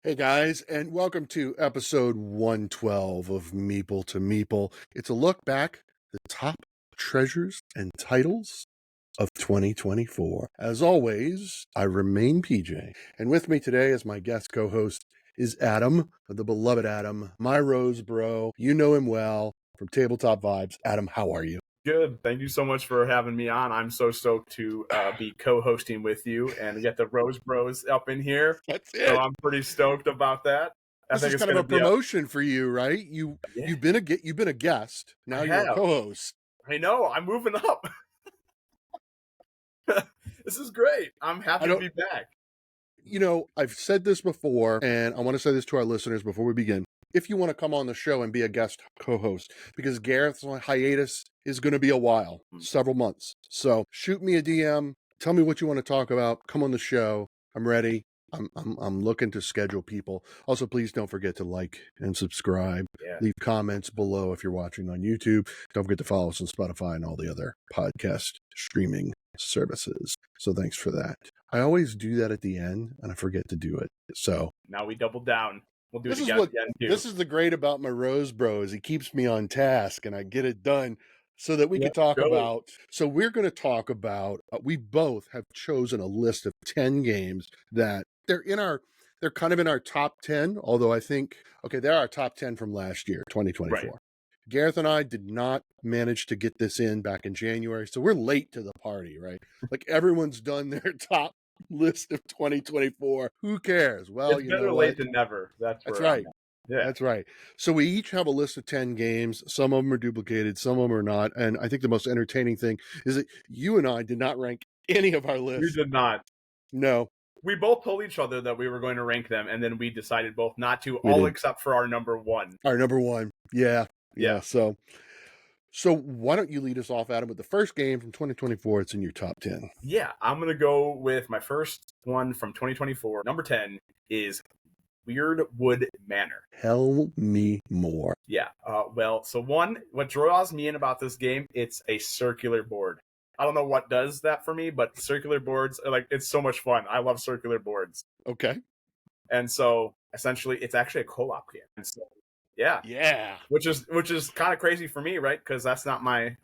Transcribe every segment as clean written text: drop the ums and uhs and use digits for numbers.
Hey guys, and welcome to episode 112 of Meeple to Meeple. It's a look back the top treasures and titles of 2024. As always, I remain PJ, and with me today as my guest co-host is Adam, the beloved Adam, my Rose bro. You know him well from Tabletop Vibes. Adam, how are you? Good. Thank you so much for having me on. I'm so stoked to be co-hosting with you and get the Rose Bros up in here. That's So it. I'm pretty stoked about that. I This think is it's kind of going a to be promotion for you, right? You've been a guest. I Now you're a have. co-host. I know. I'm moving up. This is great. I'm happy to be back. I've said this before, and I want to say this to our listeners before we begin. If you want to come on the show and be a guest co-host, because Gareth's hiatus is going to be a while, several months. So shoot me a DM, tell me what you want to talk about, come on the show. I'm ready. I'm looking to schedule people. Also, please don't forget to like and subscribe. Yeah. Leave comments below if you're watching on YouTube. Don't forget to follow us on Spotify and all the other podcast streaming services. So thanks for that. I always do that at the end, and I forget to do it. So now we double down. We'll do it again too. This is the great about my Rose Bro is he keeps me on task, and I get it done so that we can talk about. So we're going to talk about. We both have chosen a list of 10 games that they're kind of in our top 10. Although I think they're our top 10 from last year, 2024. Right. Gareth and I did not manage to get this in back in January, so we're late to the party, right? Like everyone's done their top list of 2024. Who cares? Well, it's better late than never. That's right. Yeah, that's right. So we each have a list of 10 games. Some of them are duplicated, some of them are not. And I think the most entertaining thing is that you and I did not rank any of our lists. We did not. No. We both told each other that we were going to rank them, and then we decided both not to, except for our number one. Our number one. Yeah. So why don't you lead us off, Adam, with the first game from 2024? It's in your top 10. Yeah, I'm going to go with my first one from 2024. Number 10 is Wood Manor. Tell me more. Yeah. What draws me in about this game, it's a circular board. I don't know what does that for me, but circular boards, it's so much fun. I love circular boards. Okay. And so essentially it's actually a co-op game. And so yeah, which is kind of crazy for me, right? Because that's not my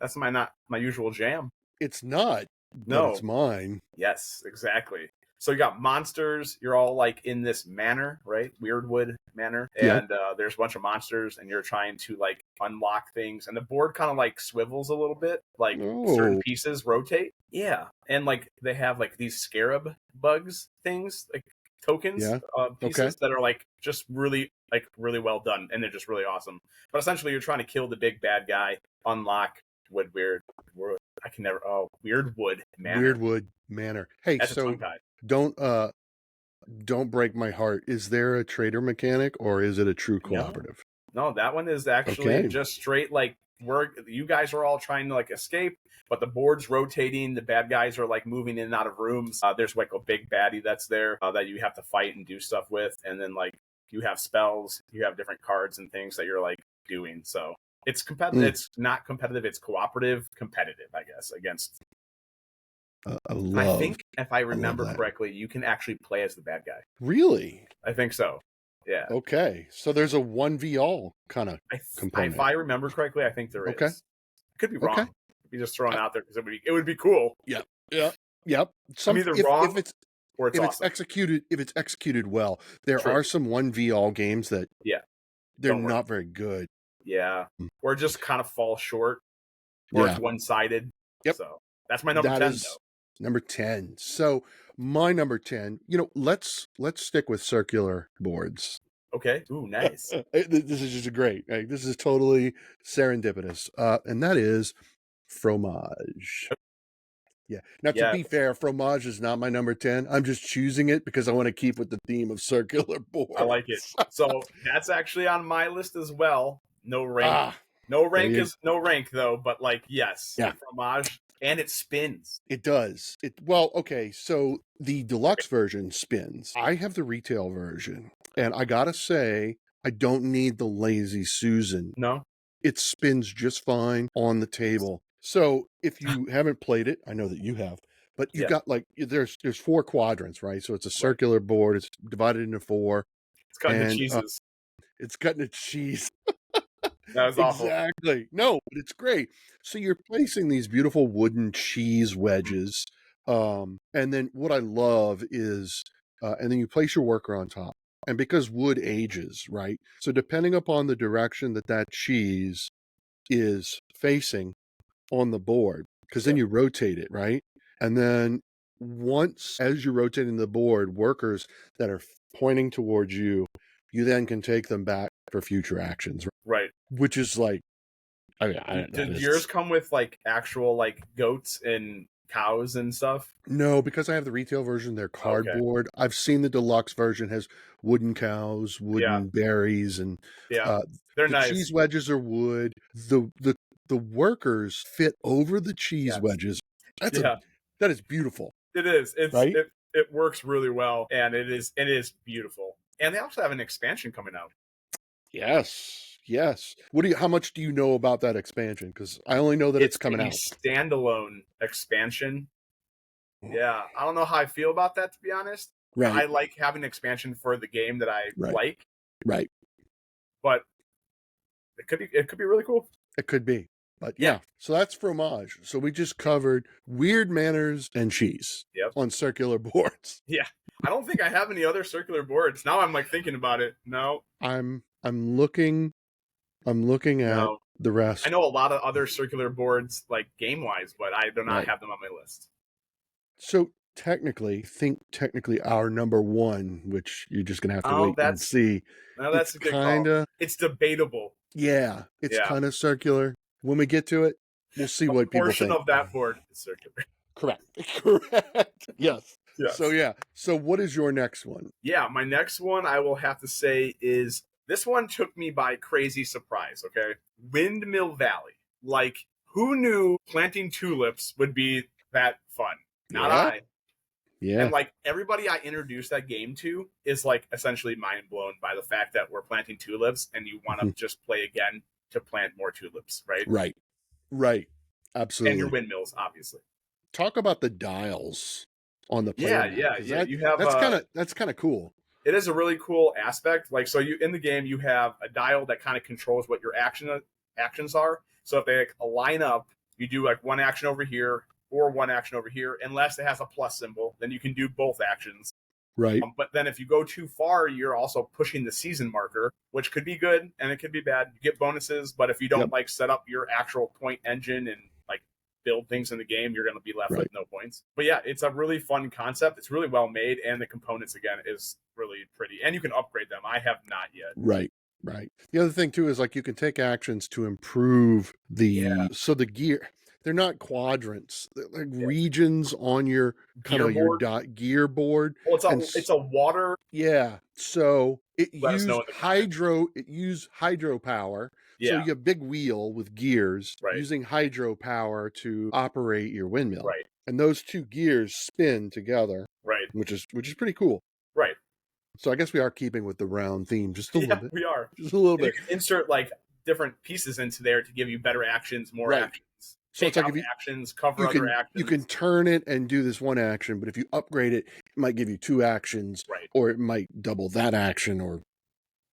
usual jam. It's not. No, it's mine. Yes, exactly. So you got monsters. You're all in this manor, right? Wood Manor, and there's a bunch of monsters, and you're trying to unlock things. And the board kind of swivels a little bit, certain pieces rotate. Yeah, and they have these scarab bugs things, tokens, pieces that are just really really well done, and they're just really awesome. But essentially, you're trying to kill the big bad guy, unlock Wood Manor. Wood Manor. Hey, that's so don't break my heart. Is there a trader mechanic, or is it a true cooperative? No, that one is actually just straight you guys are all trying to escape, but the board's rotating. The bad guys are moving in and out of rooms. There's a big baddie that's there that you have to fight and do stuff with, and then you have spells, you have different cards and things that you're doing. So it's competitive. It's not competitive. It's competitive, I guess, against. I think if I remember correctly, you can actually play as the bad guy. Really? I think so. Yeah. Okay. So there's a 1v all kind of component. If I remember correctly, I think there is. I could be wrong. Be just throwing out there because it would be cool. Yep. I'm either wrong or if it's executed well. There are some 1v all games that they're not very good. Yeah. Or just kind of fall short. Or it's one-sided. Yep. So that's my number 10 though. Number 10. So my number 10, let's stick with circular boards. Okay. Ooh, nice. This is just great. This is totally serendipitous. And that is Fromage. Yeah. Now, to be fair, Fromage is not my number 10. I'm just choosing it because I want to keep with the theme of circular boards. I like it. So that's actually on my list as well. No rank. No rank though, but yes. Yeah. Fromage. And it spins. It does. So the deluxe version spins. I have the retail version, and I gotta say, I don't need the Lazy Susan. No. It spins just fine on the table. So if you haven't played it, I know that you have, but you've got there's 4 quadrants, right? So it's a circular board. It's divided into 4. It's cutting the and cheeses. it's cutting its cheese. That was awful. Exactly. No, but it's great. So you're placing these beautiful wooden cheese wedges. And then what I love is, and then you place your worker on top. And because wood ages, right? So depending upon the direction that that cheese is facing on the board, because then Yep. you rotate it, right? And then once, as you're rotating the board, workers that are pointing towards you, you then can take them back for future actions, Right. which is like, I mean, that Did is yours come with like actual like goats and cows and stuff? no, because I have the retail version, they're Okay. cardboard. I've seen the deluxe version has wooden cows, Yeah. wooden berries, and Yeah. uh, They're the cheese nice. wedges are wood. The workers fit over the cheese Yes. wedges. Yeah. That is beautiful, It is. right? It works really well, and it is beautiful. And they also have an expansion coming out. Yes, yes. How much do you know about that expansion? Because I only know that it's coming a out. standalone expansion. Yeah, I don't know how I feel about that, to be honest. Right, I like having an expansion for the game that I right, like, right. but it could be really cool. It could be. But yeah, so that's Fromage. So we just covered weird manners and cheese Yep. on circular boards. Yeah. I don't think I have any other circular boards. Now I'm like thinking about it. No. I'm looking at the rest. I know a lot of other circular boards like game wise, but I do not Right. have them on my list. So technically our number one, which you're just gonna have to wait and see. No, that's a good kind call. of It's debatable. Yeah, it's Yeah. kind of circular. When we get to it, we'll see A what people portion think. of that board is circular. Correct. Correct. Yes. Yes. So yeah. So what is your next one? Yeah, my next one I will have to say is this one took me by crazy surprise, okay? Windmill Valley. Like, who knew planting tulips would be that fun? Not I. Yeah. And like everybody I introduced that game to is like essentially mind blown by the fact that we're planting tulips and you want to just play again to plant more tulips, right? Right. Right. Absolutely. And your windmills, obviously. Talk about the dials on the player map, Yeah. You have that's kind of cool. It is a really cool aspect. Like, so you in the game you have a dial that kind of controls what your actions are. So if they like, line up, you do like one action over here or one action over here, unless it has a plus symbol, then you can do both actions. Right. But then if you go too far, you're also pushing the season marker, which could be good and it could be bad. You get bonuses, but if you don't like set up your actual point engine and like build things in the game, you're going to be left with no points. But yeah, it's a really fun concept. It's really well made, and the components again is really pretty. And you can upgrade them. I have not yet. Right. Right. The other thing too is like you can take actions to improve the so the gear. They're not quadrants. They're like regions on your kind of your gear board. Well, it's a water. Yeah. So it used hydropower. Yeah. So you have a big wheel with gears using hydropower to operate your windmill. Right. And those two gears spin together. Right. Which is pretty cool. Right. So I guess we are keeping with the round theme just a little bit. We are. Just a little bit. You can insert like different pieces into there to give you better actions, more actions. So it's like if you actions, cover other actions. You can turn it and do this one action, but if you upgrade it, it might give you two actions, or it might double that action, or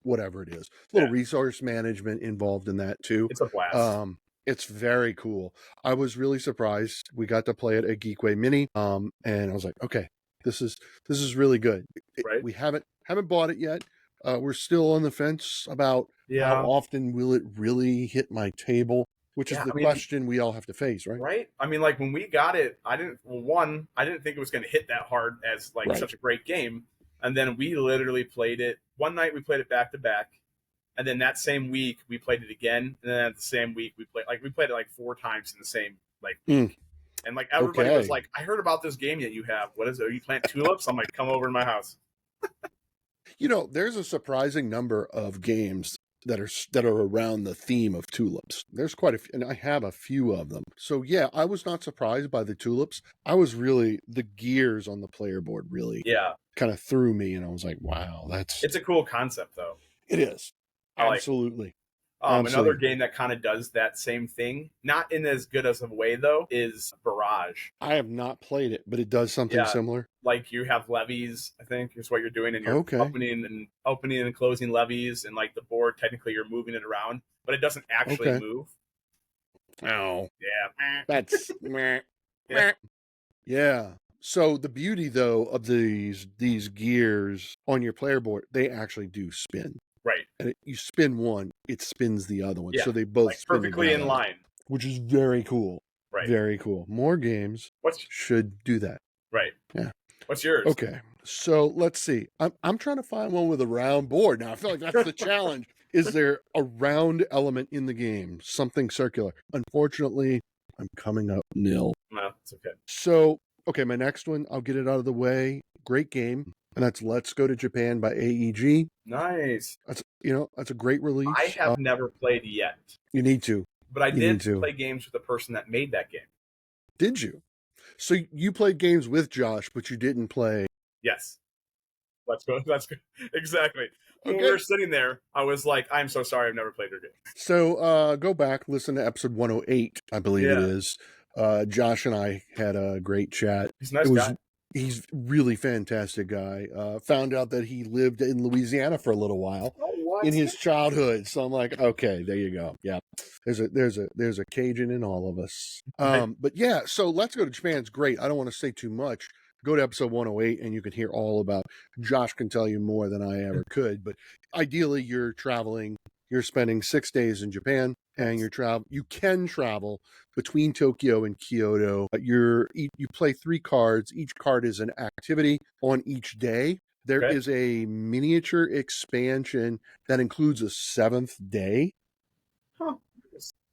whatever it is. A little resource management involved in that too. It's a blast. It's very cool. I was really surprised. We got to play it at Geekway Mini, and I was like, okay, this is really good. We haven't bought it yet. We're still on the fence about how often will it really hit my table. Which is the question we all have to face, right? Right. I mean, like when we got it, I didn't think it was going to hit that hard as like such a great game. And then we literally played it one night. We played it back to back, and then that same week we played it again. And then the same week we played it like 4 times in the same like week. And like everybody was like, "I heard about this game that you have. What is it? Are you plant tulips?" I'm like, "Come over to my house." There's a surprising number of games that are around the theme of tulips. There's quite a few, and I have a few of them. So yeah, I was not surprised by the tulips. I was really, the gears on the player board really kind of threw me, and I was like, wow, it's a cool concept though. It is. Absolutely. Another Absolutely. game that kind of does that same thing, not in as good as a way though, is Barrage. I have not played it, but it does something Yeah, similar. like you have levees, I think is what you're doing, and you're Okay. opening and closing levees, and like the board, technically you're moving it around, but it doesn't actually Okay. move. Oh, Yeah, that's meh, yeah, meh. Yeah. So the beauty though of these gears on your player board, they actually do spin. right. And you spin one, it spins the other one. Yeah, So they both like spin perfectly in together, line. which is very cool. Right. Very cool. More games What's should do that. right? Yeah. What's yours? Okay. So let's see. I'm trying to find one with a round board. Now I feel like that's the challenge. Is there a round element in the game? Something circular? Unfortunately, I'm coming up nil. No, it's okay. So, okay, my next one, I'll get it out of the way. Great game. And that's Let's Go to Japan by AEG. Nice. That's a great release. I have never played yet, You need to. but I You did need to. play games with the person that made that game. Did you? So you played games with Josh, but you didn't play. Yes. Let's go. That's good. Exactly. When we Okay. were sitting there, I was like, I'm so sorry, I've never played your game. So go back, listen to episode 108, I believe it is. Josh and I had a great chat. He's a nice guy. He's really fantastic guy. Found out that he lived in Louisiana for a little while in his childhood. So I'm like, okay, there you go. Yeah, there's a Cajun in all of us. But yeah, so Let's Go to Japan's great. I don't want to say too much. Go to episode 108 and you can hear all about. Josh can tell you more than I ever could. But ideally, you're traveling. You're spending 6 days in Japan, and you can travel between Tokyo and Kyoto. You play 3 cards. Each card is an activity on each day. There is a miniature expansion that includes a 7th day. Huh.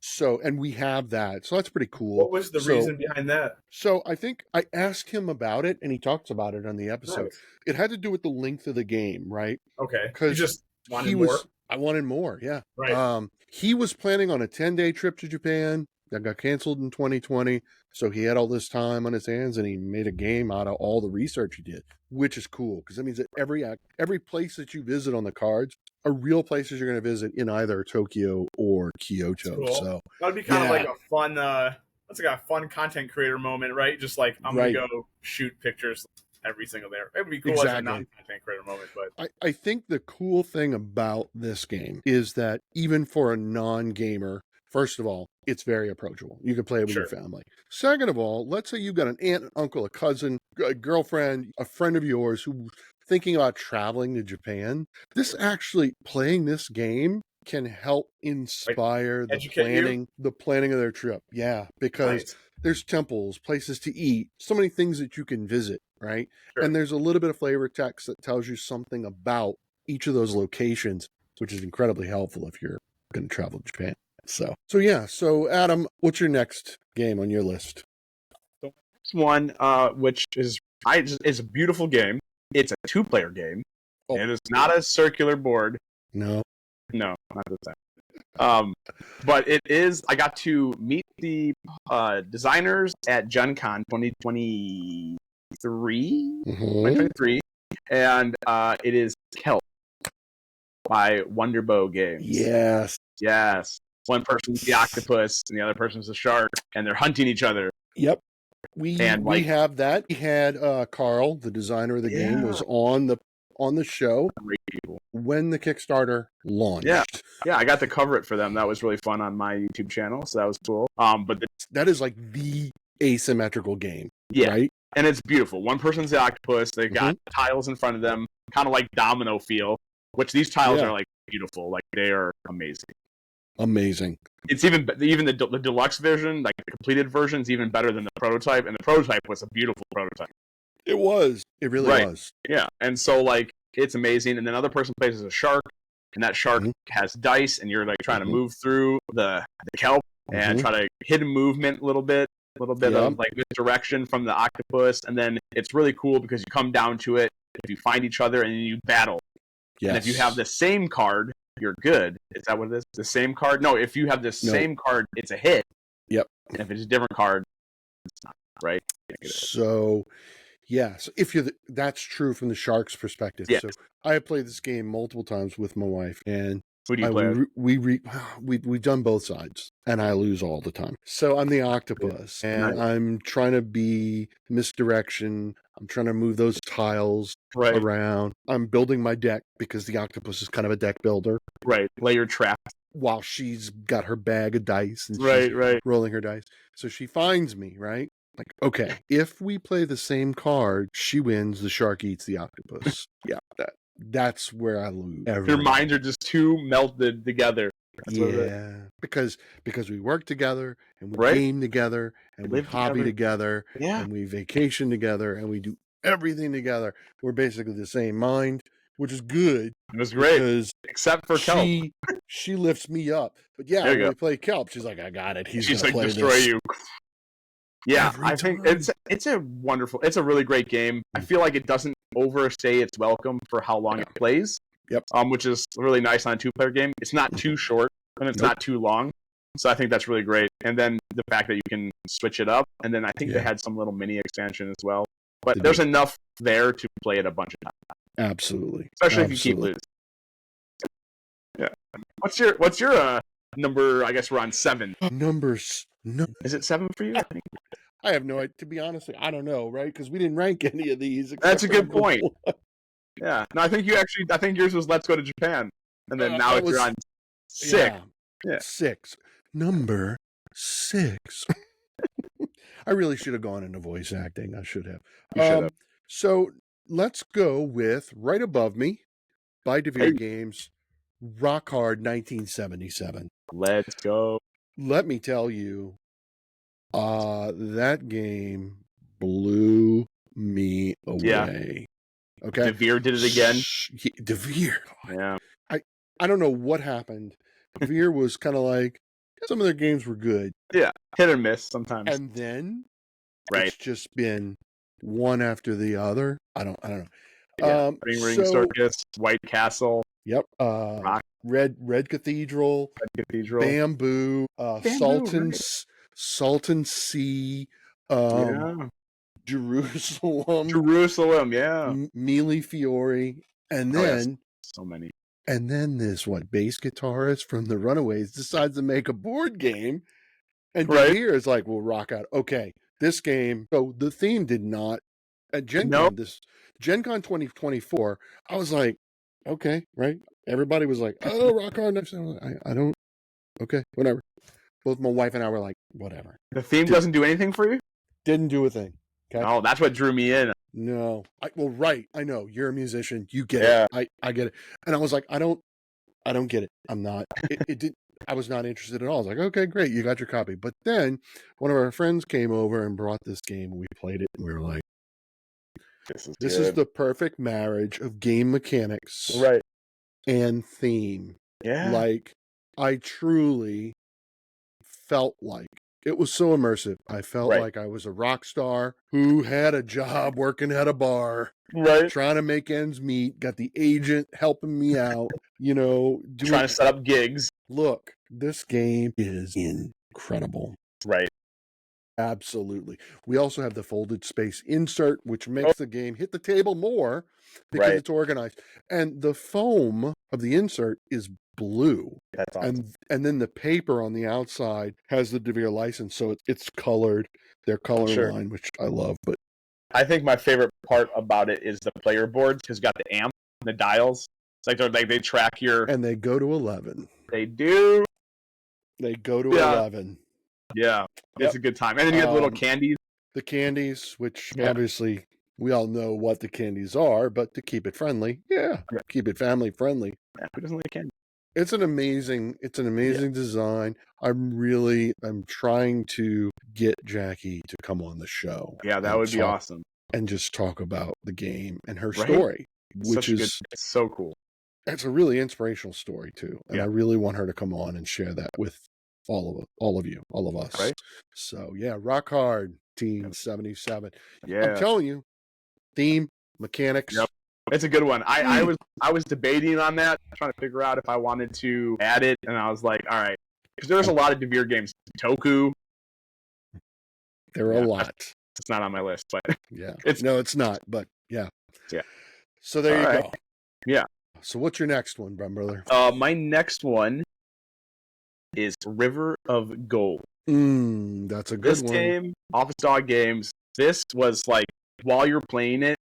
So, and we have that. So that's pretty cool. What was the reason behind that? So I think I asked him about it, and he talks about it on the episode. Nice. It had to do with the length of the game, right? Okay. Because you just wanted more? I wanted more, yeah. Right. He was planning on a 10-day trip to Japan that got canceled in 2020. So he had all this time on his hands, and he made a game out of all the research he did, which is cool because that means that every place that you visit on the cards are real places you're going to visit in either Tokyo or Kyoto. Cool. So that'd be kind of like a fun. That's like a fun content creator moment, right? Just like I'm gonna go shoot pictures every single day. It would be cool as a non-content creator moment, but I think the cool thing about this game is that even for a non-gamer, first of all, it's very approachable. You can play it with your family. Second of all, let's say you've got an aunt, uncle, a cousin, a girlfriend, a friend of yours who's thinking about traveling to Japan. Playing this game can help inspire the planning of their trip. Yeah, because there's temples, places to eat, so many things that you can visit, right? Sure. And there's a little bit of flavor text that tells you something about each of those locations, which is incredibly helpful if you're going to travel to Japan. So Adam, what's your next game on your list? The next one, which is a beautiful game. It's a 2-player game. Oh. It is not a circular board. No, not this time. But it is. I got to meet the designers at Gen Con 2023, 2023, and it is Kelp by Wonderbow Games. Yes. One person's the octopus and the other person's the shark, and they're hunting each other. Yep. We have that. We had Carl, the designer of the game, was on the show when the Kickstarter launched. Yeah, I got to cover it for them. That was really fun on my YouTube channel, so that was cool. But that is like the asymmetrical game, right? And it's beautiful. One person's the octopus. They got tiles in front of them, kind of like domino feel, which these tiles are like beautiful. Like they are amazing. It's even the deluxe version, like the completed version, is even better than the prototype. And the prototype was a beautiful prototype. It was. It really was. Yeah. And so it's amazing. And then another person plays as a shark, and that shark has dice, and you're like trying to move through the kelp and try to hidden movement a little bit of like misdirection from the octopus. And then it's really cool because you come down to it if you find each other and you battle. Yes. And if you have the same card, you're good. Is that what it is? The same card? No, if you have the same card, it's a hit. Yep. And if it's a different card, it's not, right? So if that's true from the shark's perspective. Yes. So I have played this game multiple times with my wife, and Who do you play? We've done both sides, and I lose all the time. So I'm the octopus, and I'm trying to be misdirection. I'm trying to move those tiles around. I'm building my deck because the octopus is kind of a deck builder. Right. Lay your trap. While she's got her bag of dice and she's rolling her dice. So she finds me, right? Like, okay, if we play the same card, she wins, the shark eats the octopus. Yeah, that's where I lose. Your minds are just too melted together. That's because we work together and we game together and we hobby together and we vacation together and we do everything together. We're basically the same mind, which is good. It was great, except for Kelp. She lifts me up. But yeah, when we play Kelp, she's like, I got it. She's like, destroy you. Yeah, I think it's a really great game. I feel like it doesn't overstay its welcome for how long it plays. Yep. Which is really nice on a 2-player game. It's not too short and it's not too long. So I think that's really great. And then the fact that you can switch it up, and then I think they had some little mini expansion as well. But there's enough there to play it a bunch of times. Absolutely. Especially if you keep losing. Yeah. What's your number? I guess we're on 7. Numbers. No. Is it 7 for you? I have no idea. To be honest, I don't know, right? Because we didn't rank any of these. That's a good point. Yeah. No, I think yours was Let's Go to Japan. And then now you're on 6. Yeah. 6. Number 6. I really should have gone into voice acting. I should have. You should have. So let's go with right above me by DeVere Games, Rock Hard 1977. Let's go. Let me tell you, that game blew me away. Yeah. Okay. DeVere did it again. DeVere. Yeah. I don't know what happened. DeVere was kind of like, some of their games were good. Yeah. Hit or miss sometimes. And then it's just been one after the other. I don't know. Yeah. Ring Circus, White Castle. Yep. Red Cathedral. Bamboo. Salton Sea. Jerusalem. Yeah. Mealy Fiore. And then so many. And then this bass guitarist from the Runaways decides to make a board game. And DeVere is like, we'll rock out. Okay, this game. So the theme did not at Gen Con, Gen Con 2024. I was like, okay, right? Everybody was like, oh, rock hard next time. I don't. Okay, whatever. Both my wife and I were like, whatever. The theme doesn't do anything for you? Didn't do a thing. Okay. Oh, that's what drew me in. No. I know. You're a musician. You get it. I get it. And I was like, I don't get it. I'm not. I was not interested at all. I was like, okay, great. You got your copy. But then one of our friends came over and brought this game and we played it and we were like, this is the perfect marriage of game mechanics and theme. Yeah. Like, I truly felt like it was so immersive. I felt like I was a rock star who had a job working at a bar, trying to make ends meet, got the agent helping me out, trying to set up gigs. Look, this game is incredible. Right. Absolutely. We also have the folded space insert, which makes the game hit the table more because it's organized. And the foam of the insert is blue. That's awesome. And then the paper on the outside has the DeVere license, so it's colored. Their color line, which I love. But I think my favorite part about it is the player boards because you got the amp, the dials. It's like they track your. And they go to 11. They do. They go to 11. Yeah, it's a good time. And then you have the little candies. The candies, which obviously we all know what the candies are, but to keep it friendly, keep it family friendly. Yeah, who doesn't like candy? It's an amazing design. I'm trying to get Jackie to come on the show. Yeah, that would be awesome. And just talk about the game and her story, which is it's so cool. It's a really inspirational story too. And I really want her to come on and share that with all of you, all of us. Right. So Rock Hard 1977. Yeah. I'm telling you, theme, mechanics. Yep. It's a good one. I was debating on that, trying to figure out if I wanted to add it, and I was like, all right, because there's a lot of DeVere games. Toku. There are a lot. It's not on my list, but it's not. But yeah. So there you go. Yeah. So what's your next one, brother? My next one is River of Gold. That's a good This one. game, Office Dog Games, this was like, while you're playing it,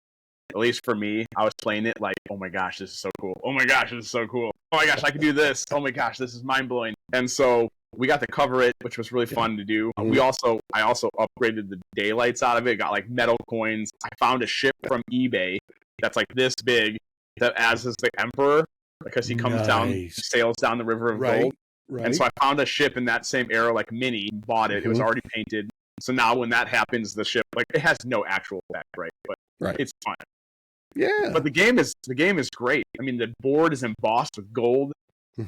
at least for me, I was playing it like, oh my gosh, this is so cool. Oh my gosh, this is so cool. Oh my gosh, I can do this. Oh my gosh, this is mind-blowing. And so we got to cover it, which was really fun to do. I also upgraded the daylights out of it, got like metal coins. I found a ship from eBay that's like this big that as is the Emperor, because he comes down, sails down the River of Gold. Right. And so I found a ship in that same era, like mini, bought it. It was already painted. So now when that happens, the ship, like, it has no actual effect, right? But it's fun. Yeah. But the game is great. I mean, the board is embossed with gold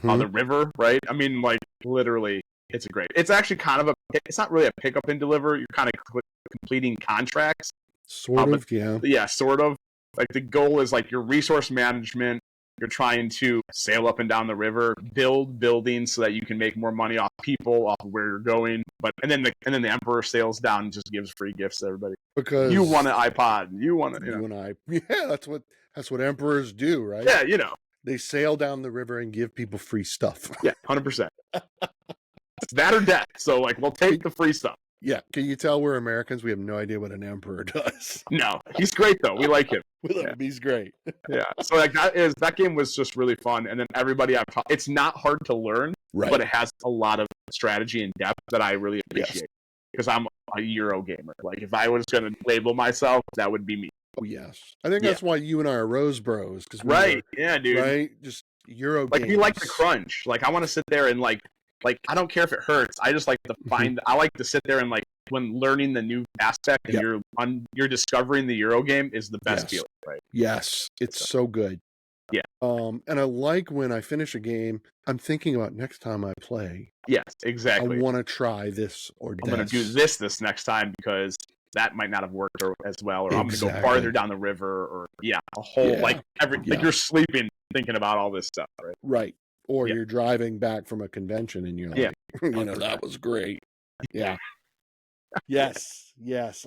on the river, right? I mean, like, literally, it's great. It's actually kind of it's not really a pick up and deliver. You're kind of completing contracts. Sort of, yeah. Yeah, sort of. Like, the goal is like your resource management. You're trying to sail up and down the river, build buildings so that you can make more money off people, off of where you're going. And then the Emperor sails down and just gives free gifts to everybody. Because you want an iPod, you want it. Yeah, that's what emperors do, right? Yeah, they sail down the river and give people free stuff. Yeah, 100%. It's that or death. So like, we'll take the free stuff. Yeah. Can you tell we're Americans? We have no idea what an emperor does. No, he's great though. We like him. We love him. He's great. Yeah. So like that game was just really fun. And then everybody it's not hard to learn, but it has a lot of strategy and depth that I really appreciate. Because I'm a Euro gamer. Like, if I was going to label myself, that would be me. Oh yes. I think that's why you and I are Rose Bros. Yeah, dude. Right? Just Euro like, games. We like the crunch. Like, I want to sit there and like I don't care if it hurts. I just like to find. I like to sit there and like, when learning the new aspect and you're discovering the Euro game is the best feeling, right? Yes, it's so good. Yeah. And I like when I finish a game, I'm thinking about next time I play. Yes, exactly. I want to try this or I'm going to do this next time because that might not have worked as well, or I'm going to go farther down the river, or a whole like you're sleeping thinking about all this stuff, right? Right. Or you're driving back from a convention and you're like, that was great. Yeah. Yes.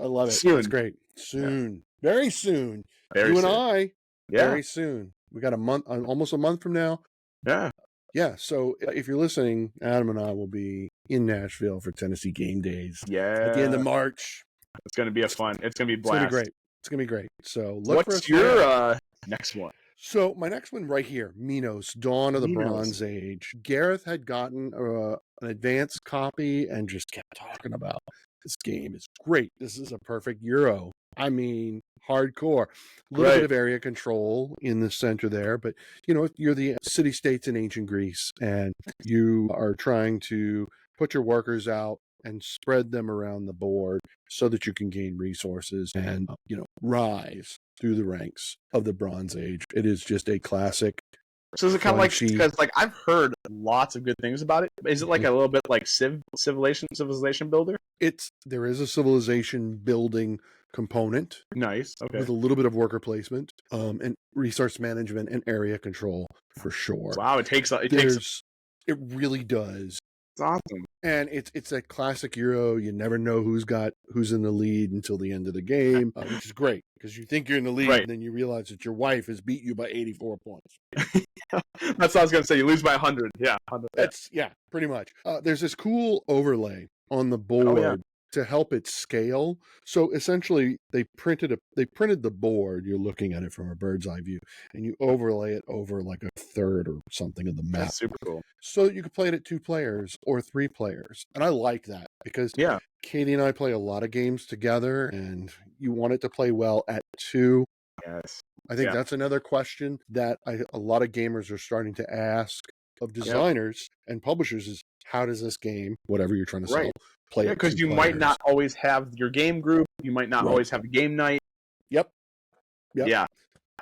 I love it. Soon. It's great. Soon. Very soon. Very soon. And I, very soon. We got almost a month from now. Yeah. Yeah. So if you're listening, Adam and I will be in Nashville for Tennessee Game Days. Yeah. At the end of March. It's going to be it's going to be blast. It's going to be great. So what's your next one? So my next one right here, Minos, Dawn of the Bronze Age. Gareth had gotten an advanced copy and just kept talking about this game is great. This is a perfect Euro. I mean, hardcore. A little bit of area control in the center there, but you're the city-states in ancient Greece, and you are trying to put your workers out and spread them around the board so that you can gain resources and rise through the ranks of the Bronze Age. It is just a classic. So is it kind of like, because like I've heard lots of good things about it. Is it like a little bit like civilization builder? There is a civilization building component. Nice. Okay. With a little bit of worker placement, and resource management and area control for sure. Wow, it really does. It's awesome. And it's a classic Euro. You never know who's in the lead until the end of the game, which is great because you think you're in the lead and then you realize that your wife has beat you by 84 points. That's what I was going to say. You lose by 100. Yeah. 100. Pretty much. There's this cool overlay on the board to help it scale. So essentially they printed the board. You're looking at it from a bird's eye view and you overlay it over like a third or something of the map. That's super cool. So that you can play it at 2 players or 3 players. And I like that because Katie and I play a lot of games together and you want it to play well at 2. Yes. I think that's another question that a lot of gamers are starting to ask of designers and publishers is, how does this game, whatever you're trying to sell, play? Because you might not always have your game group. You might not always have a game night. Yep. Yeah.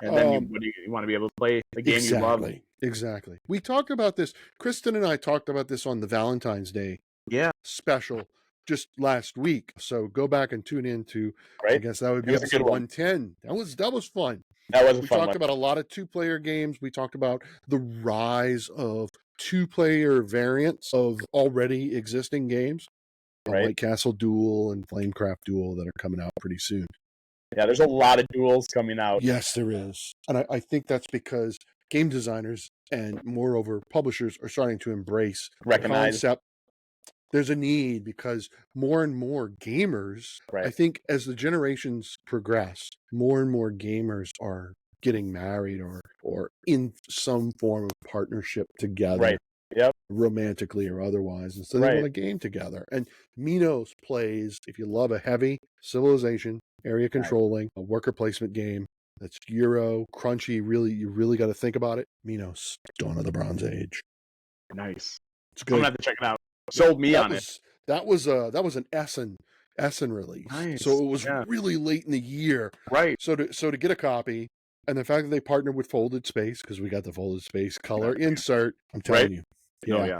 And then you want to be able to play the game you love. Exactly. We talked about this. Kristen and I talked about this on the Valentine's Day special just last week. So go back and tune in to, I guess that would be episode 110. That was fun. That was a fun one. We talked about a lot of 2-player games. We talked about the rise of 2-player variants of already existing games. White Castle Duel and Flamecraft Duel that are coming out pretty soon. Yeah, there's a lot of duels coming out. Yes, there is. And I think that's because game designers and moreover publishers are starting to embrace Recognize. the concept. There's a need because more and more gamers, Right. I think as the generations progress, more and more gamers are getting married or in some form of partnership together. Right. Yep. Romantically or otherwise. And so they want to game together. And Minos plays, if you love a heavy civilization, area controlling, a worker placement game that's Euro, crunchy, you really got to think about it. Minos, Dawn of the Bronze Age. Nice. It's good. I'm gonna have to check it out. Sold me on it. That was an Essen release. Nice. So it was really late in the year. Right. So to get a copy, and the fact that they partnered with Folded Space, because we got the Folded Space color insert, I'm telling you. Yeah. Oh, yeah.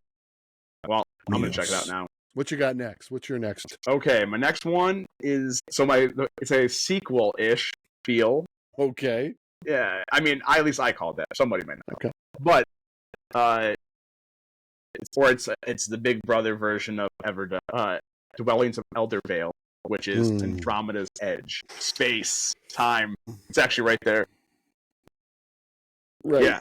Well, I'm going to check it out now. What you got next? What's your next? Okay, my next one is, it's a sequel-ish feel. Okay. Yeah, I mean, at least I called that. Somebody might not. Okay. But, it's the Big Brother version of Dwellings of Elder Vale, which is Andromeda's Edge. Space, time. It's actually right there. Right. Yeah.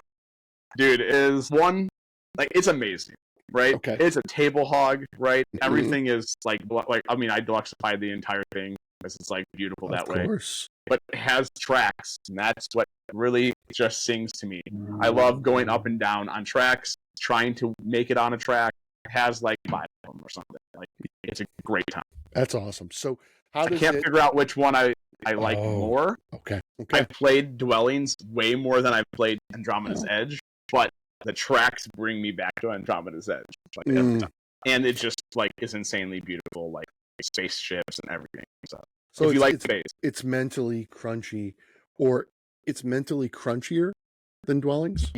Dude, it's amazing, right? Okay. It's a table hog, right? Everything is I deluxified the entire thing because it's beautiful that way. Of course. But it has tracks, and that's what really just sings to me. I love going up and down on tracks, trying to make it on a track. It has 5 of them or something. It's a great time. That's awesome. So I can't figure out which one I like more. Okay. I've played Dwellings way more than I've played Andromeda's Edge, but the tracks bring me back to Andromeda's Edge every time. And it just is insanely beautiful, spaceships and everything. So if you like space, it's mentally crunchy, or it's mentally crunchier than Dwellings.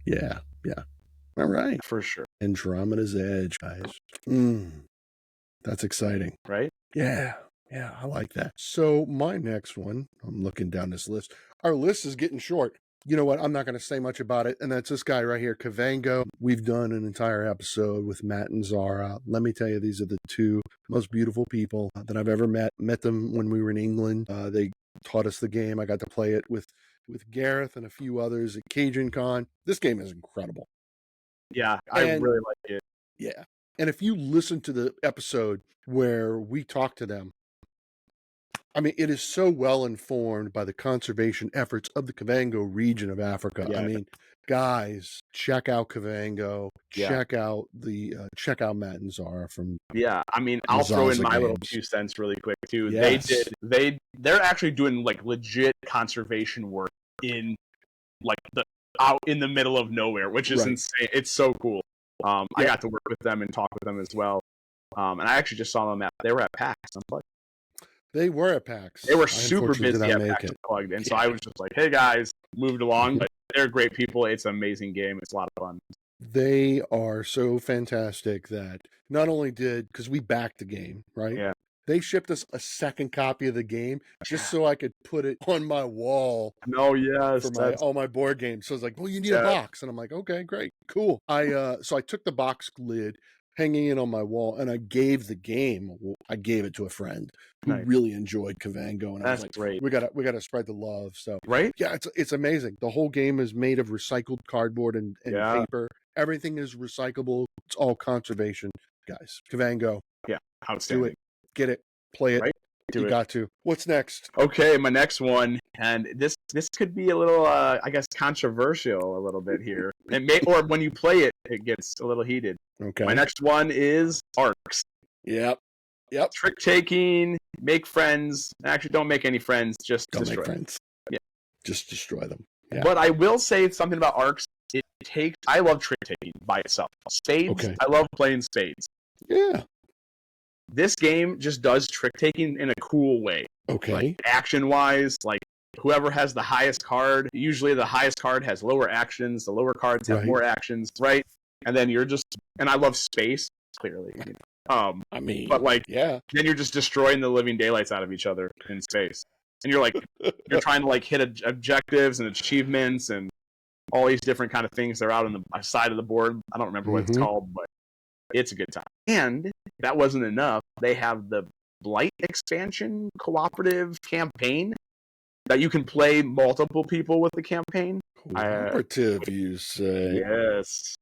Yeah. All right, for sure. Andromeda's Edge, guys. That's exciting, right? Yeah, I like that. So my next one, I'm looking down this list. Our list is getting short. You know what? I'm not going to say much about it. And that's this guy right here, Kavango. We've done an entire episode with Matt and Zara. Let me tell you, these are the two most beautiful people that I've ever met. Met them when we were in England. They taught us the game. I got to play it with Gareth and a few others at Cajun Con. This game is incredible. Yeah, I really like it. Yeah. And if you listen to the episode where we talk to them, I mean, it is so well informed by the conservation efforts of the Kavango region of Africa. Yeah. I mean, guys, check out Kavango. Check out Matt and Zara from. Yeah, I mean, I'll throw in my little 2 cents really quick too. Yes. They're actually doing legit conservation work in out in the middle of nowhere, which is insane. It's so cool. I got to work with them and talk with them as well. And I actually just saw them they were at PAX Unplugged. They were at PAX. They were super busy at PAX Unplugged. And so I was just like, hey guys, moved along. But they're great people. It's an amazing game. It's a lot of fun. They are so fantastic that not only because we backed the game, right? Yeah. They shipped us a second copy of the game just so I could put it on my wall. No, yes. For all my board games. So I was like, well, you need a box. And I'm like, okay, great, cool. So I took the box lid hanging it on my wall, and I gave it to a friend who really enjoyed Kavango, and I was like, great. We gotta spread the love. So right, yeah, it's amazing. The whole game is made of recycled cardboard and paper. Everything is recyclable. It's all conservation, guys. Kavango, outstanding. Do it, get it, play it. Right? You got to. What's next? Okay, my next one, and this could be a little, I guess, controversial a little bit here. Or when you play it, it gets a little heated. Okay. My next one is Arcs. Yep. Trick taking, make friends. Actually, don't make any friends. Just don't destroy make friends. Yeah. Just destroy them. Yeah. But I will say something about Arcs. I love trick taking by itself. Spades. Okay. I love playing spades. Yeah. This game just does trick taking in a cool way. Okay. Action wise, whoever has the highest card, usually the highest card has lower actions. The lower cards have more actions, right? And then and I love space, clearly. I mean, but then you're just destroying the living daylights out of each other in space. And you're you're trying to hit objectives and achievements and all these different kind of things. They're out on the side of the board. I don't remember what it's called, but it's a good time. And if that wasn't enough, they have the Blight expansion cooperative campaign that you can play multiple people with the campaign. Cooperative, you say? Yes.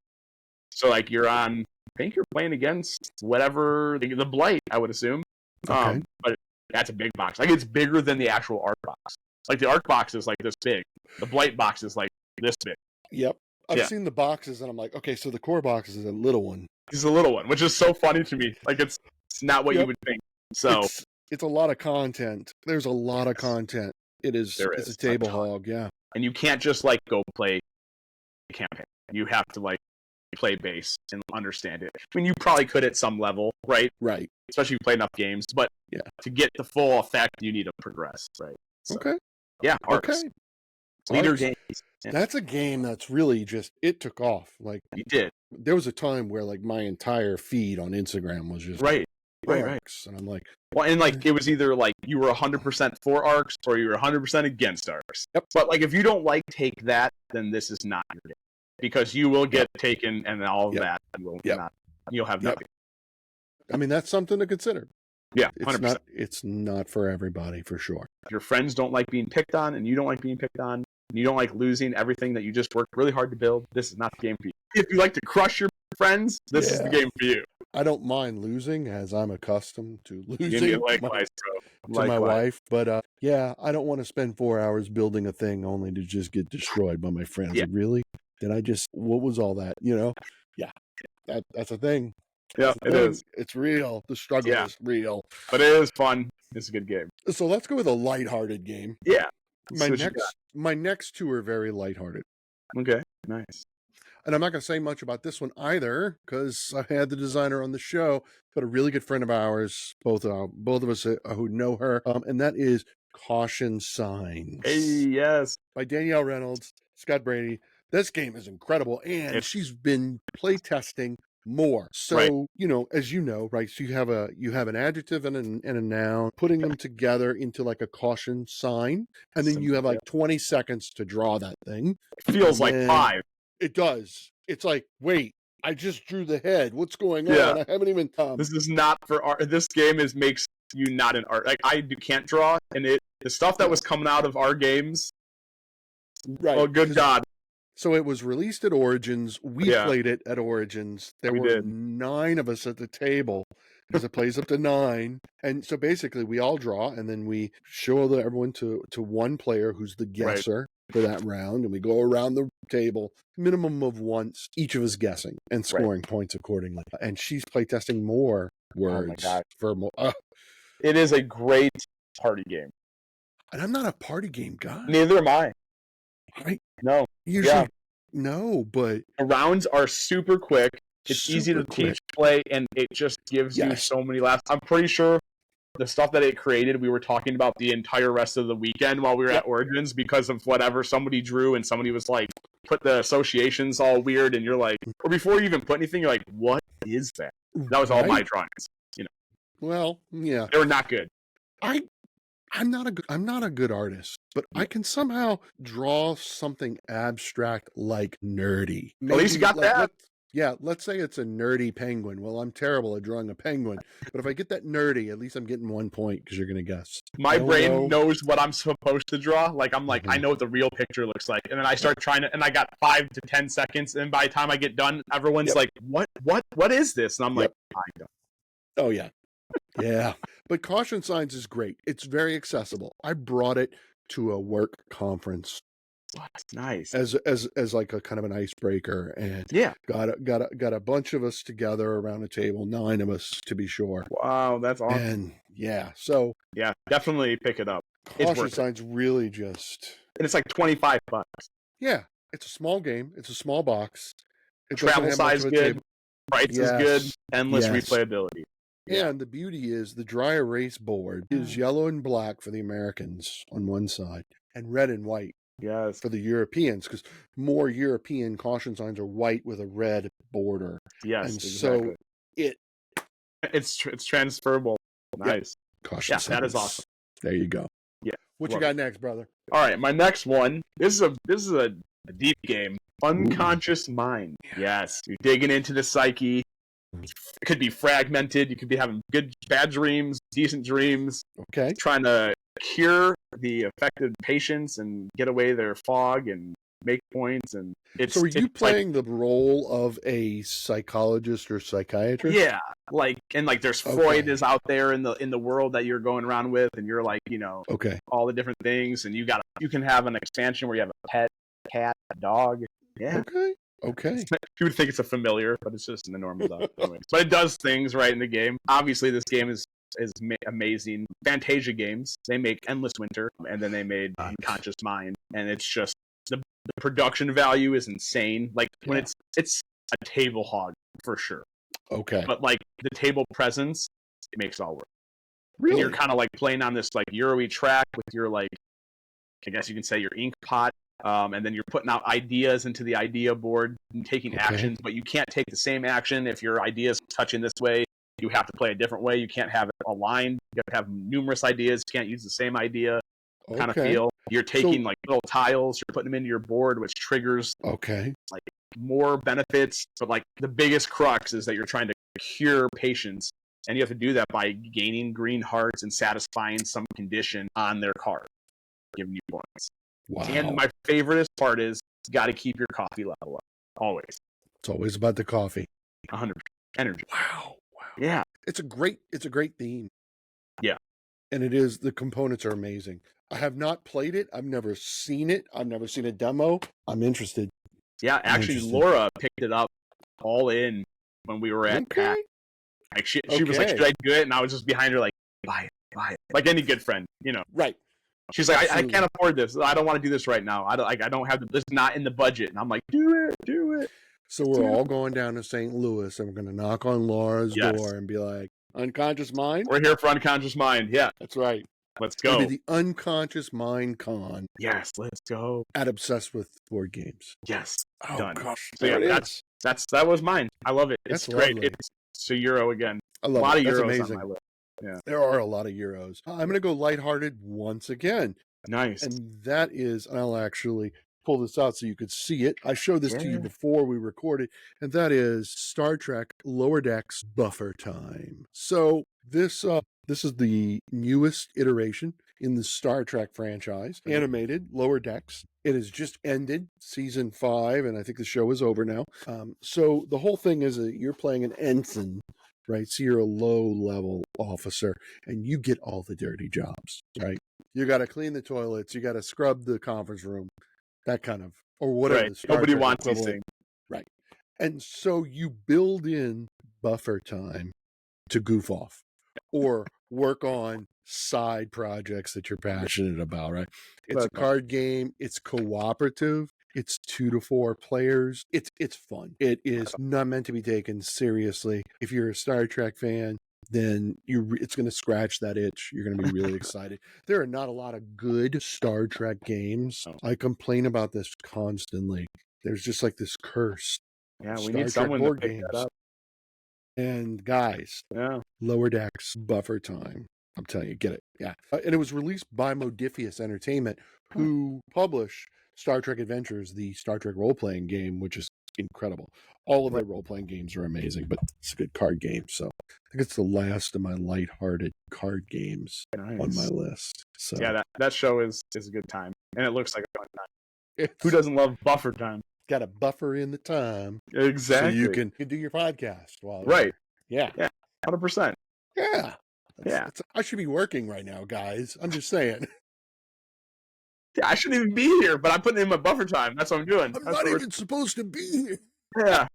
So like you're on, I think you're playing against whatever the Blight, I would assume. Okay. But that's a big box. Like it's bigger than the actual Arc box. Like the Arc box is like this big. The Blight box is like this big. Yep. I've seen the boxes, and I'm like, okay, so the core box is a little one. It's a little one, which is so funny to me. Like it's not what you would think. So it's a lot of content. There's a lot of content. It's a table hog, yeah. And you can't just like go play a campaign. You have to like play base and understand it. I mean, you probably could at some level, right? Right. Especially if you play enough games, but to get the full effect, you need to progress, right? So, okay. Yeah. Arcs. Okay. Leader games. Yeah. That's a game that's really just, it took off. Like you did. There was a time where like my entire feed on Instagram was just right. And I'm like, well, and like it was either like you were 100% for arcs or you were 100% against arcs. Yep. But like if you don't like take that, then this is not your game because you will get taken and all of that. You'll have nothing. I mean, that's something to consider. Yeah, 100%. It's not for everybody, for sure. If your friends don't like being picked on and you don't like being picked on, and you don't like losing everything that you just worked really hard to build, this is not the game for you. If you like to crush your friends, this is the game for you. I don't mind losing, as I'm accustomed to losing likewise, to my wife. But I don't want to spend 4 hours building a thing only to just get destroyed by my friends. Yeah. Like, really? What was all that? You know? Yeah. That's a thing. Yeah, it is. It's real. The struggle is real. But it is fun. It's a good game. So let's go with a lighthearted game. Yeah. My next two are very lighthearted. Okay, nice. And I'm not going to say much about this one either, because I had the designer on the show, but a really good friend of ours, both of us who know her, and that is Caution Signs. Hey, yes. By Danielle Reynolds, Scott Brady. This game is incredible, and she's been play testing more. So, as you know, right? So you have an adjective and a noun, putting them together into like a caution sign, and then you have like 20 seconds to draw that thing. It feels like 5. It does. It's like, wait, I just drew the head. What's going on? I haven't even. This is not for art. This game makes you not an art. Like I can't draw, and the stuff that was coming out of our games. Right. Oh, good God. So it was released at Origins. We played it at Origins. There were 9 of us at the table because it plays up to 9. And so basically we all draw, and then we show everyone to one player who's the guesser for that round. And we go around the table, minimum of once, each of us guessing and scoring points accordingly. And she's playtesting more words for more. It is a great party game. And I'm not a party game guy. Neither am I. No. Usually, no, but the rounds are super quick. It's easy to teach, play, and it just gives you so many laughs. I'm pretty sure the stuff that it created, we were talking about the entire rest of the weekend while we were at Origins because of whatever somebody drew, and somebody was like, put the associations all weird, and you're like, or before you even put anything, you're like, what is that? That was all my drawings. Well, yeah, they were not good. I'm not a good artist, but I can somehow draw something abstract like nerdy. Maybe, at least you got that. Let's say it's a nerdy penguin. Well, I'm terrible at drawing a penguin, but if I get that nerdy, at least I'm getting 1 point because you're going to guess. My brain knows what I'm supposed to draw. Like, I'm like, I know what the real picture looks like. And then I start trying to, and I got 5 to 10 seconds. And by the time I get done, everyone's like, what is this? And I'm like, I don't. Oh, yeah. Yeah, but Caution Signs is great. It's very accessible. I brought it to a work conference. That's nice. As like a kind of an icebreaker, and got a bunch of us together around a table, 9 of us to be sure. Wow, that's awesome. And so definitely pick it up. Caution Signs really and it's like $25. Yeah, it's a small game. It's a small box. Travel size good. Price is good. Endless replayability. And the beauty is the dry erase board is yellow and black for the Americans on one side and red and white for the Europeans, because more European Caution Signs are white with a red border. Yes, and exactly. So it's transferable. Nice. Caution Signs. That is awesome. There you go. Yeah. What you got next, brother? All right, my next one. This is a deep game. Unconscious mind. Yes, you're digging into the psyche. It could be fragmented. You could be having bad dreams, decent dreams. Okay. Trying to cure the affected patients and get away their fog and make points. And so are you playing the role of a psychologist or psychiatrist? Yeah, there's Freud is out there in the world that you're going around with, and you're like, all the different things, and you can have an expansion where you have a pet, cat, a dog. Yeah. Okay. You would think it's a familiar, but it's just an enormous dog. Anyways. But it does things right in the game. Obviously, this game is amazing. Fantasia Games, they make Endless Winter, and then they made Unconscious Mind, and it's just the production value is insane. Like when it's a table hog for sure. Okay. But like the table presence, it makes it all work. Really? And you're kind of like playing on this like Euro-y track with your like, I guess you can say your ink pot. And then you're putting out ideas into the idea board and taking actions, but you can't take the same action if your idea is touching this way. You have to play a different way. You can't have it aligned. You have to have numerous ideas. You can't use the same idea kind of feel. You're taking like little tiles, you're putting them into your board, which triggers like more benefits. But like the biggest crux is that you're trying to cure patients, and you have to do that by gaining green hearts and satisfying some condition on their card, giving you points. Wow. And my favorite part is you got to keep your coffee level up. Always. It's always about the coffee. 100% energy. Wow. Yeah. It's a great theme. Yeah. And the components are amazing. I have not played it. I've never seen it. I've never seen a demo. I'm interested. Yeah, actually Laura picked it up all in when we were at PAC. Like she was like, should I do it? And I was just behind her like, buy it. Like any good friend, Right. She's like, I can't afford this. I don't want to do this right now. I don't have this. Is not in the budget. And I'm like, do it. So we're all going down to St. Louis, and we're going to knock on Laura's door and be like, Unconscious Mind? We're here for Unconscious Mind. Yeah. That's right. Let's go. To the Unconscious Mind Con. Yes, let's go. At Obsessed with Board Games. Yes. Oh, done. Gosh. So yeah, that was mine. I love it. It's great. Lovely. It's a Euro again. I love a lot it. of That's Euros amazing. on my list. Yeah. There are a lot of Euros. I'm going to go lighthearted once again. Nice. And that is, I'll actually pull this out so you could see it. I showed this to you before we recorded, and that is Star Trek Lower Decks Buffer Time. So this is the newest iteration in the Star Trek franchise, animated Lower Decks. It has just ended season 5, and I think the show is over now. So the whole thing is that you're playing an ensign, right? So you're a low-level officer, and you get all the dirty jobs, right? You got to clean the toilets, you got to scrub the conference room, that kind of, or whatever. Right. Nobody wants these things. Right. And so you build in buffer time to goof off or work on side projects that you're passionate about, right? It's a card game. It's cooperative. It's 2 to 4 players. It's fun. It is not meant to be taken seriously. If you're a Star Trek fan, then it's going to scratch that itch. You're going to be really excited. There are not a lot of good Star Trek games. I complain about this constantly. There's just like this curse. Yeah, we need someone to pick that up. And guys, Lower Decks Buffer Time. I'm telling you, get it. Yeah. And it was released by Modifius Entertainment, who publish Star Trek Adventures, the Star Trek role-playing game, which is incredible. All of their role-playing games are amazing, but it's a good card game. So I think it's the last of my lighthearted card games on my list. So yeah, that show is a good time, and it looks like a fun time. Who doesn't love buffer time? Got to buffer in the time, exactly. So you can do your podcast while 100%. Yeah. I should be working right now, guys. I'm just saying. Yeah, I shouldn't even be here, but I'm putting in my buffer time. That's what I'm doing. I'm not even supposed to be here. Yeah.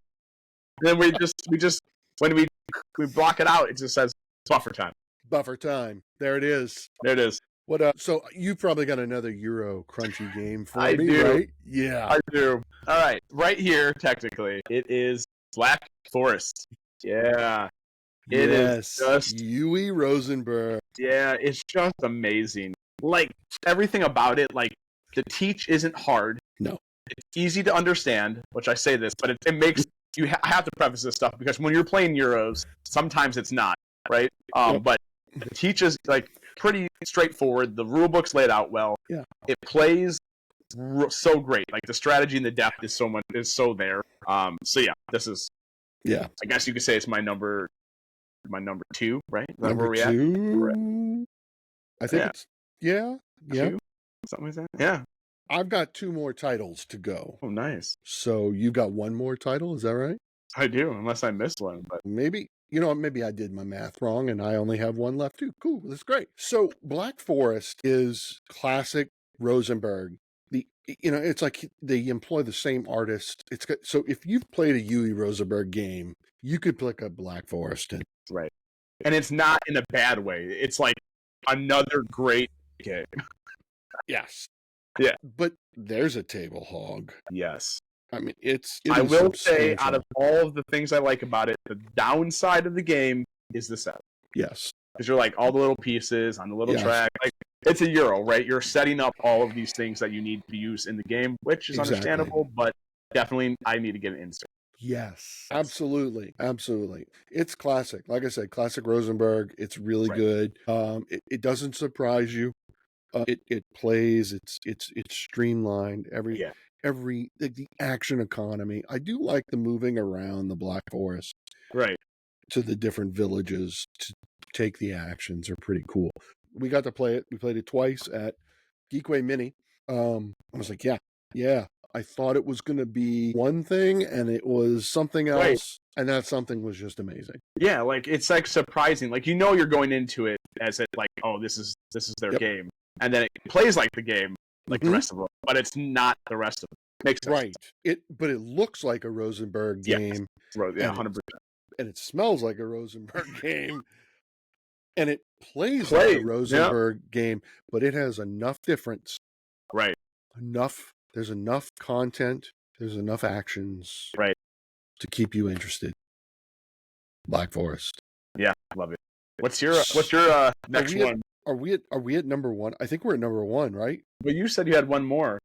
Then we just when we block it out, it just says buffer time. Buffer time. There it is. What? So you probably got another Euro crunchy game for me, I do. Right? Yeah, I do. All right, right here, technically, it is Black Forest. Yeah. It is just Yui Rosenberg. Yeah, it's just amazing. Like everything about it, like the teach isn't hard. No. It's easy to understand, which I say this, but it makes you I have to preface this stuff because when you're playing Euros, sometimes it's not, right? But the teach is like pretty straightforward. The rule book's laid out well. Yeah. It plays so great. Like the strategy and the depth is so there. So yeah, this is I guess you could say it's my number 2, right? Is that number where we 2. at? I think it's Yeah. Something like that. Yeah. I've got 2 more titles to go. Oh, nice. So you've got 1 more title, is that right? I do, unless I missed one. But maybe maybe I did my math wrong and I only have 1 left too. Cool, that's great. So Black Forest is classic Rosenberg. It's like they employ the same artist. So if you've played a Yui Rosenberg game, you could pick up Black Forest and right, and it's not in a bad way. It's like another great game. yes, yeah, but there's a table hog. Yes. I mean, I will say, out of all of the things I like about it, the downside of the game is the set. Yes. Because you're like all the little pieces on the little track. Like, it's a Euro, right? You're setting up all of these things that you need to use in the game, which is understandable, but definitely I need to get an insert. Yes, absolutely. Absolutely. It's classic. Like I said, classic Rosenberg. It's really good. It doesn't surprise you. It plays. It's streamlined. The action economy. I do like the moving around the Black Forest, right, to the different villages to take the actions are pretty cool. We got to play it. We played it twice at Geekway Mini. I was like, yeah. I thought it was going to be one thing, and it was something else, and that something was just amazing. Yeah, like it's like surprising. Like you're going into it as it like, oh, this is their game, and then it plays like the game, like the rest of them, but it's not the rest of them. Makes sense. Right. But it looks like a Rosenberg game. Yeah, 100%. And it smells like a Rosenberg game. And it plays like a Rosenberg game, but it has enough difference. Right. There's enough content. There's enough actions. Right. To keep you interested. Black Forest. Yeah, love it. What's your next one? Are we at number 1? I think we're at number 1, right? But you said you had one more.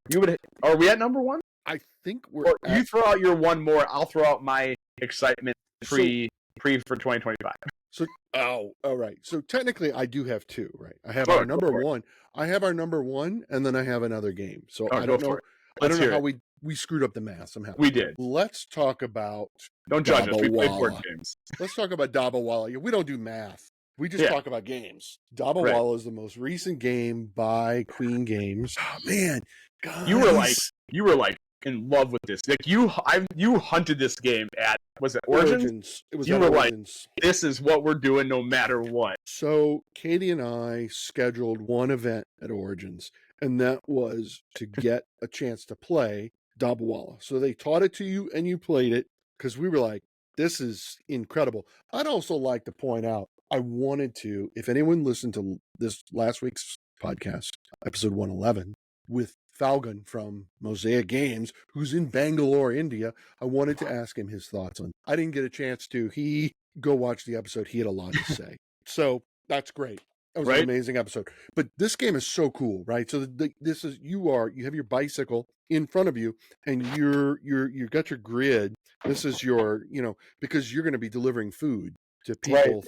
Are we at number 1? I think you throw out your one more. I'll throw out my excitement pre for 2025. So all right. So technically, I do have 2, right? I have our number 1. I have our number 1, and then I have another game. So I don't know. I don't know how we screwed up the math somehow. We did. Let's talk about. Don't judge us. We play board games. Let's talk about Dabawala. We don't do math. We just talk about games. Dabawala is the most recent game by Queen Games. Oh man, guys. You were like in love with this. Like you hunted this game at, was it Origins? It was. You were Origins. Like, this is what we're doing no matter what. So Katie and I scheduled one event at Origins, and that was to get a chance to play Dabawala. So they taught it to you, and you played it, because we were like, this is incredible. I'd also like to point out, I wanted to, if anyone listened to this last week's podcast, episode 111, with Falgun from Mosaic Games, who's in Bangalore, India, I wanted to ask him his thoughts on. I didn't get a chance to. Go watch the episode. He had a lot to say. So that's great. That was an amazing episode. But this game is so cool, right? So this is you have your bicycle in front of you, and you've got your grid. This is your, because you're going to be delivering food to people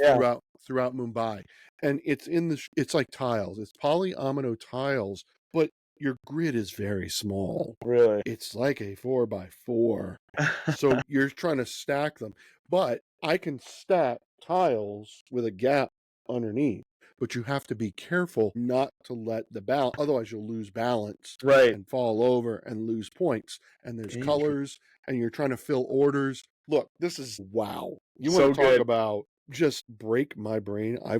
throughout Mumbai, and it's like tiles. It's polyomino tiles, but your grid is very small. Really? It's like a 4x4. So you're trying to stack them. But I can stack tiles with a gap underneath. But you have to be careful not to let the balance, otherwise you'll lose balance and fall over and lose points. And there's colors, and you're trying to fill orders. Look, this is wow. You want to talk about just break my brain? I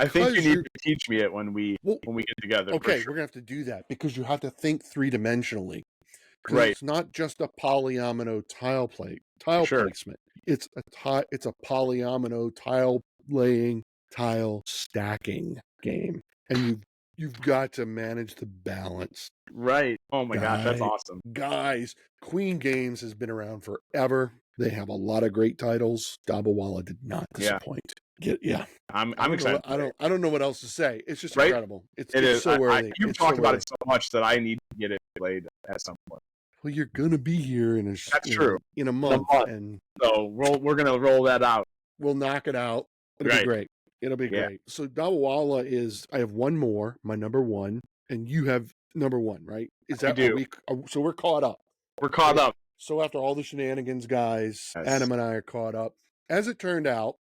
think you need to teach me it when we get together. Okay, we're gonna have to do that, because you have to think 3-dimensionally. Right. It's not just a polyomino tile placement. It's a polyomino tile laying, tile stacking game, and you've got to manage the balance. Right. Oh my gosh, that's awesome. Guys, Queen Games has been around forever. They have a lot of great titles. Dabawala did not disappoint. Yeah. I'm excited. I don't know what else to say. It's just incredible. It is so worthy. You've talked about it so much that I need to get it played at some point. Well, you're gonna be here in a month, and so we're gonna roll that out. We'll knock it out. It'll be great. It'll be great. So Dabawala is. I have one more, my number 1, and you have number 1, right? Is that so we're caught up? We're caught up. So after all the shenanigans, guys, Adam and I are caught up. As it turned out,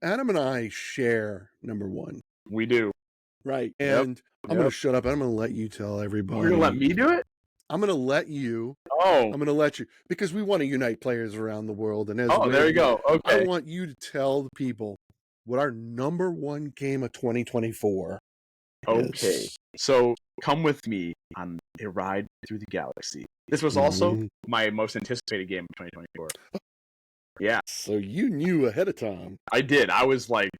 Adam and I share number one. We do. Right. And I'm going to shut up. I'm going to let you tell everybody. You're going to let me do it? I'm going to let you. Oh. I'm going to let you. Because we want to unite players around the world. And as there you go. Okay. I want you to tell the people what our number one game of 2024 Okay. is. So come with me on a ride through the galaxy. This was also my most anticipated game of 2024. Yeah. So you knew ahead of time. I did. I was like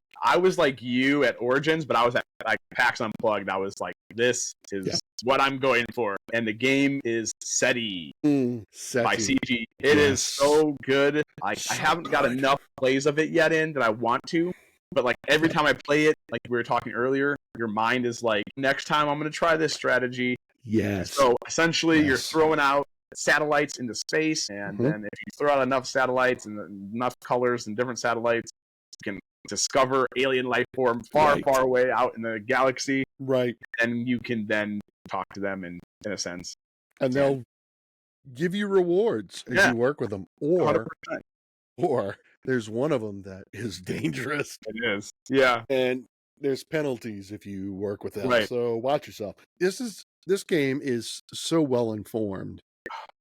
you at Origins, but I was at like PAX Unplugged. I was like, this is what I'm going for. And the game is SETI by CG. It is so good. I haven't got enough plays of it yet in that I want to. But like every time I play it, like we were talking earlier, your mind is like, next time I'm going to try this strategy. Yes. So essentially you're throwing out satellites into space, and then if you throw out enough satellites and enough colors and different satellites, you can discover alien life form far away out in the galaxy. Right. And you can then talk to them in a sense. And they'll give you rewards as you work with them. Or 100%. Or there's one of them that is dangerous. It is. Yeah. And there's penalties if you work with them. Right. So watch yourself. This game is so well informed.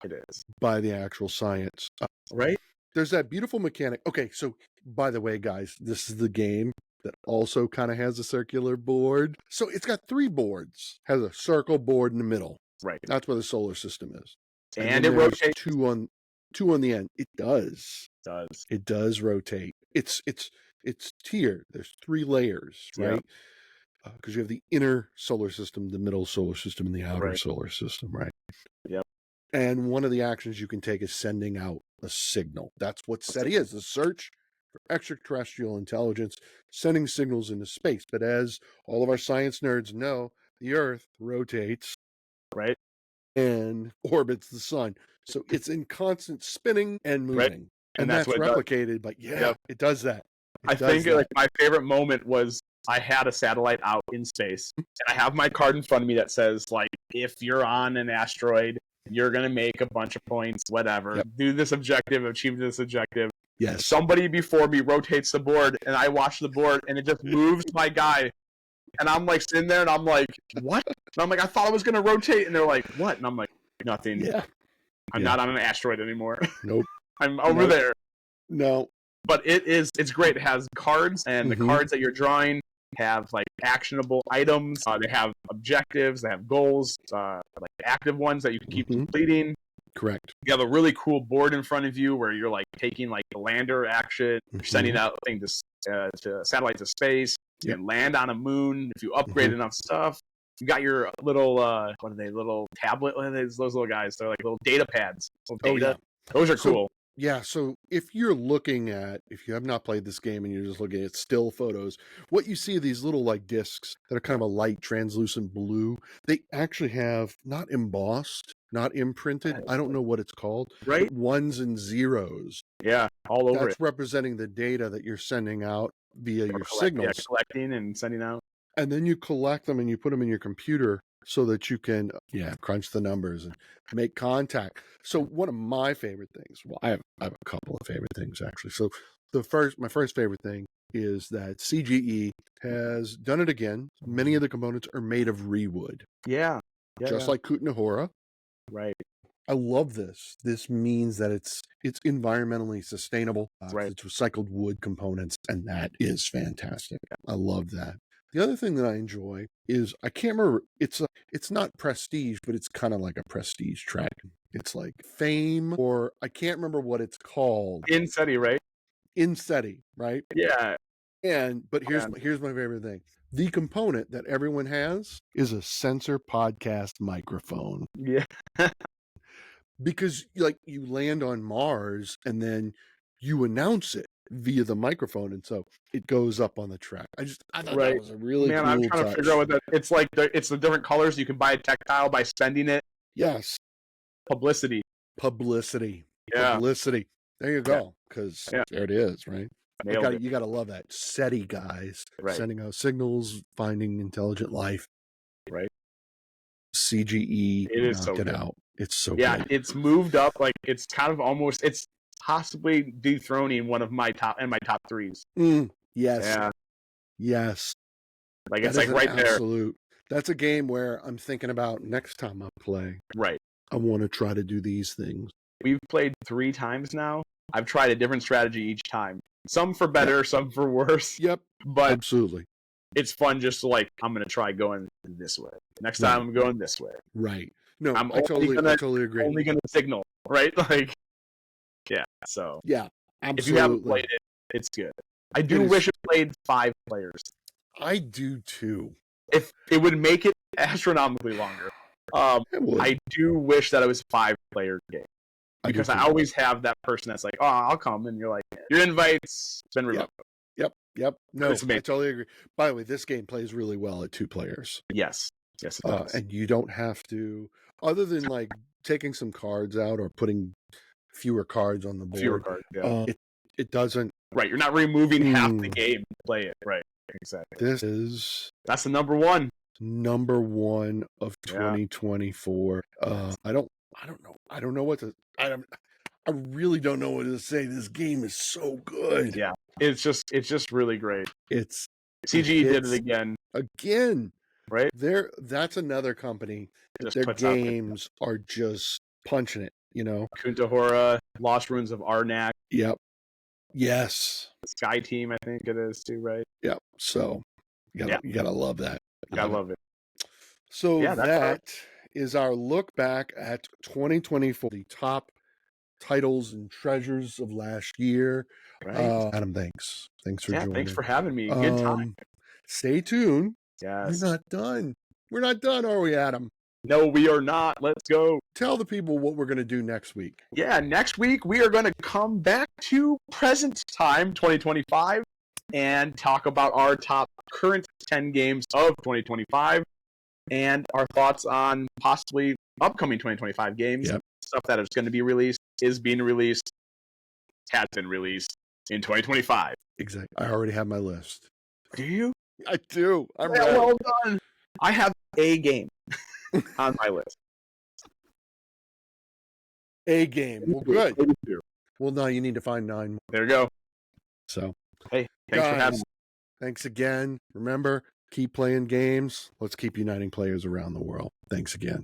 It is. By the actual science. Right? There's that beautiful mechanic. Okay, so by the way, guys, this is the game that also kind of has a circular board. So it's got 3 boards. Has a circle board in the middle. Right. That's where the solar system is. And it rotates. Two on the end. It does. It does rotate. It's tiered. There's 3 layers, right? Because you have the inner solar system, the middle solar system, and the outer solar system, right? Yep. And one of the actions you can take is sending out a signal. That's what SETI is, the search for extraterrestrial intelligence, sending signals into space. But as all of our science nerds know, the Earth rotates. Right. And orbits the sun. So it's in constant spinning and moving. Right. And that's replicated, but it does that. I think like my favorite moment was I had a satellite out in space, and I have my card in front of me that says, like, if you're on an asteroid, you're going to make a bunch of points, whatever. Do this objective, achieve this objective. Yes. Somebody before me rotates the board, and I watch the board, and it just moves my guy. And I'm like sitting there, and I'm like, what? And I'm like, I thought I was going to rotate. And they're like, what? And I'm like, nothing. Yeah. I'm not on an asteroid anymore. Nope. I'm over there. No. But it's great. It has cards, and the cards that you're drawing have like actionable items. They have objectives. They have goals, like active ones that you can keep completing. Correct. You have a really cool board in front of you where you're like taking like the lander action, you're sending out thing to satellite to space. You can land on a moon if you upgrade enough stuff. You got your little what are they? Little tablet? What are those little guys? They're like little data pads. Little data. Those are cool. Yeah, so if you have not played this game and you're just looking at still photos, what you see are these little like discs that are kind of a light translucent blue. They actually have not embossed, not imprinted. I don't know what it's called. Right. But 1s and 0s. Yeah, all over That's representing the data that you're sending out via your signals. Yeah, collecting and sending out. And then you collect them and you put them in your computer so that you can, crunch the numbers and make contact. So one of my favorite things, well, I have a couple of favorite things actually. So my first favorite thing is that CGE has done it again. Many of the components are made of rewood. Yeah. Just like Kutnahora. Right. I love this. This means that it's environmentally sustainable. It's recycled wood components, and that is fantastic. I love that. The other thing that I enjoy is, I can't remember, it's not prestige, but it's kind of like a prestige track. It's like Fame, or I can't remember what it's called. In SETI, right? In SETI, right? Yeah. But here's my favorite thing. The component that everyone has is a sensor podcast microphone. Yeah. Because like you land on Mars and then you announce it via the microphone, and so it goes up on the track. I thought that was a really cool I'm trying to figure out what that. It's like it's the different colors. You can buy a tactile by spending it. Yes. Publicity. Yeah. Publicity. There you go. Because there it is, right? You got to love that. SETI guys sending out signals, finding intelligent life. Right. CGE. It is so good. Out. It's so good. It's moved up. Like it's kind of almost. It's possibly dethroning one of my top 3s. Yes. Yeah. Yes. Like, That it's is like an right there. absolute. That's a game where I'm thinking about next time I play. Right. I want to try to do these things. We've played 3 times now. I've tried a different strategy each time. Some for better, some for worse. Yep. But Absolutely. it's fun just to, like, I'm going to try going this way. Next time I'm going this way. Right. No, I'm I totally agree. only going to signal, right? Like, yeah. So, Yeah, if you haven't absolutely. played it, it's good. I do wish it played 5 players. I do too. If it would make it astronomically longer. I do wish that it was a 5-player game. Because I always have that person that's like, oh, I'll come. And you're like, your invite's been revoked. Yep. No, I It's amazing. totally agree. By the way, this game plays really well at 2 players. Yes. Yes, it does. And you don't have to, other than like taking some cards out or putting fewer cards on the board. Fewer cards, yeah. It doesn't. Right, you're not removing half the game to play it. Right, exactly. That's the number one. Number one of 2024. I don't know. I don't know what to. I really don't know what to say. This game is so good. Yeah, it's just really great. It's CGE did it again. Right? That's another company. Their puts games are just punching it, you know. Kuntahora, Lost Ruins of Arnak. Yep. Yes. Sky Team, I think it is too, right? Yep. So you gotta love that. I love it. So that is our look back at 2024, the top titles and treasures of last year. Right. Adam, thanks for joining. Thanks for having me. Good time. Stay tuned. Yes. We're not done, are we, Adam? No, we are not. Let's go. Tell the people what we're going to do next week. Yeah, next week we are going to come back to present time 2025 and talk about our top current 10 games of 2025 and our thoughts on possibly upcoming 2025 games. Yep. Stuff that is going to be released, is being released, has been released in 2025. Exactly. I already have my list. Do you? I do. I'm ready. Well done. I have a game on my list. A game. Well, good. Well, now you need to find 9 more. There you go. So, hey, thanks for having me. Thanks again. Remember, keep playing games. Let's keep uniting players around the world. Thanks again.